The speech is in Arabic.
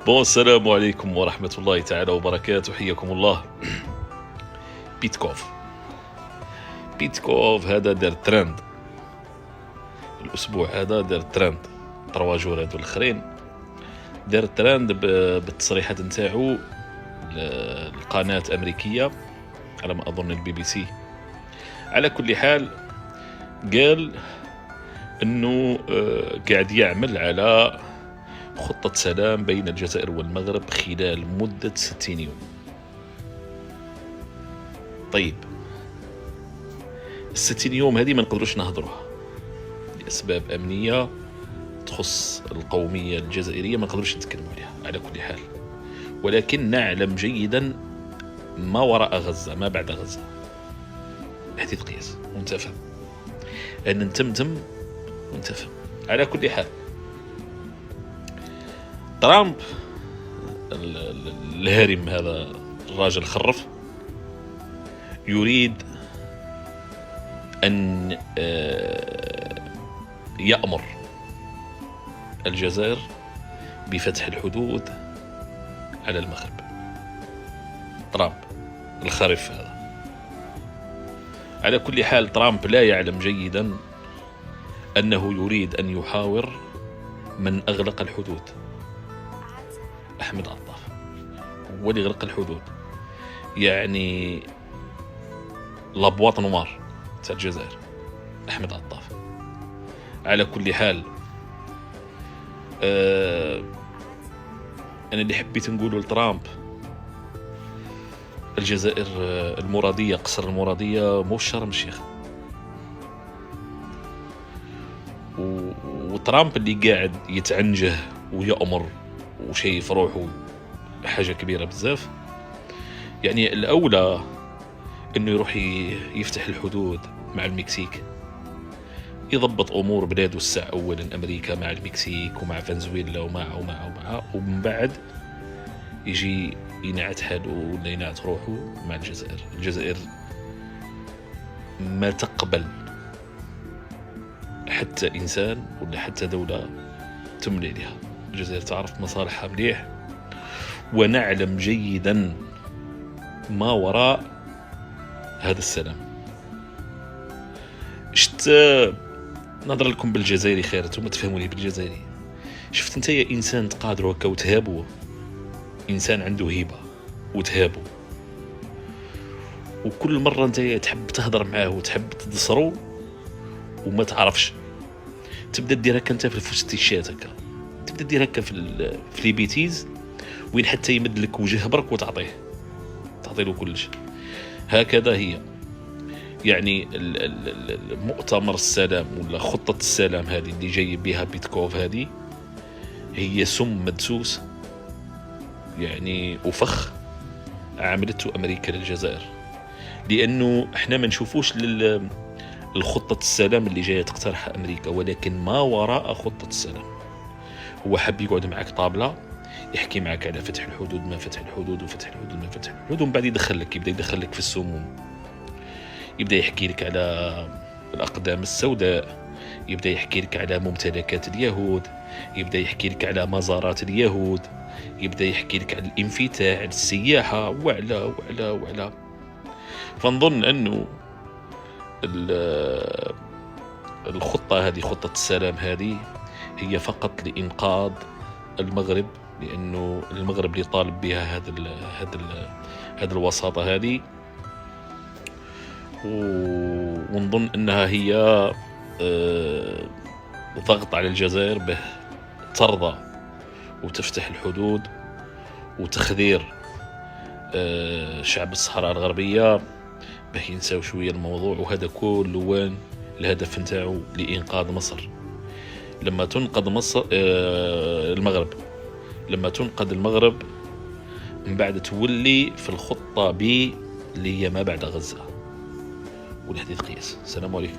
السلام عليكم ورحمة الله تعالى وبركاته، حياكم الله. بيتكوف هذا دار ترند الأسبوع هذا، دار ترند 3 جور هادو الأخرين، دار ترند بالتصريحات نتاعو القناة أمريكية على ما أظن البي بي سي. على كل حال قال أنه قاعد يعمل على خطة سلام بين الجزائر والمغرب خلال مدة 60 يوم. طيب 60 يوم هذه ما نقدروش نهضروها لأسباب أمنية تخص القومية الجزائرية، ما نقدروش نتكلموا عليها على كل حال، ولكن نعلم جيدا ما وراء غزة، ما بعد غزة، حديث قياس ونتفهم أن نتمتم ونتفهم. على كل حال ترامب الهرم هذا الراجل خرف يريد أن يأمر الجزائر بفتح الحدود على المغرب. ترامب الخرف هذا. على كل حال ترامب لا يعلم جيدا أنه يريد أن يحاور من أغلق الحدود، أحمد عطاف هو اللي غلق الحدود، يعني لابواط نوار تاع الجزائر أحمد عطاف. على كل حال أنا اللي حبيت نقوله لترامب، الجزائر المرادية، قصر المرادية مو شرم الشيخ. وترامب اللي قاعد يتعنجه ويأمر وشايف روحه حاجة كبيرة بزاف، يعني الأولى أنه يروح يفتح الحدود مع المكسيك، يضبط أمور بلاده الساعة أولا أمريكا مع المكسيك ومع فنزويلا ومع ومن بعد يجي ينعت حاله ولا ينعت روحه مع الجزائر. الجزائر ما تقبل حتى إنسان ولا حتى دولة تملي لها. الجزائر تعرف مصالحها مليح، ونعلم جيدا ما وراء هذا السلام. شفت نظر لكم بالجزائري خير، انتم تفهموني بالجزائري. شفت انت يا انسان تقادر هكا وتهابو، انسان عنده هيبه وتهابو، وكل مره انت تحب تهضر معاه وتحب تدصرو وما تعرفش، تبدا دير هكا انت في الفستيشات هكا، تبدا دير هكا في لي بيتيز وين حتى يمد لك وجه برك تعطي له كلش. هكذا هي يعني المؤتمر السلام ولا خطة السلام هذه اللي جاي بها بيتكوف، هذه هي سم مدسوس يعني وفخ عملته أمريكا للجزائر، لأنه احنا ما نشوفوش الخطة السلام اللي جاية تقترحها أمريكا، ولكن ما وراء خطة السلام. هو حب يقعد معك طابلة يحكي معك على فتح الحدود، ما فتح الحدود، وفتح الحدود ما فتح الحدود، ومن بعد يبدأ يدخلك في السموم، يبدأ يحكي لك على الأقدام السوداء، يبدأ يحكي لك على ممتلكات اليهود، يبدأ يحكي لك على مزارات اليهود، يبدأ يحكي لك على الانفتاح على السياحة وعلى. فنظن أنه الخطة هذه، خطة السلام هذه، هي فقط لإنقاذ المغرب، لأنه المغرب اللي طالب بها هذا الوساطة هذه، ونظن أنها هي ضغط على الجزائر به ترضى وتفتح الحدود، وتخذير شعب الصحراء الغربية به ينساو شوية الموضوع. وهذا كل وان الهدف نتاعو لإنقاذ مصر. لما تنقذ مصر المغرب، لما تنقذ المغرب من بعد تولي في الخطة B اللي هي ما بعد غزة. والحديث قياس. السلام عليكم.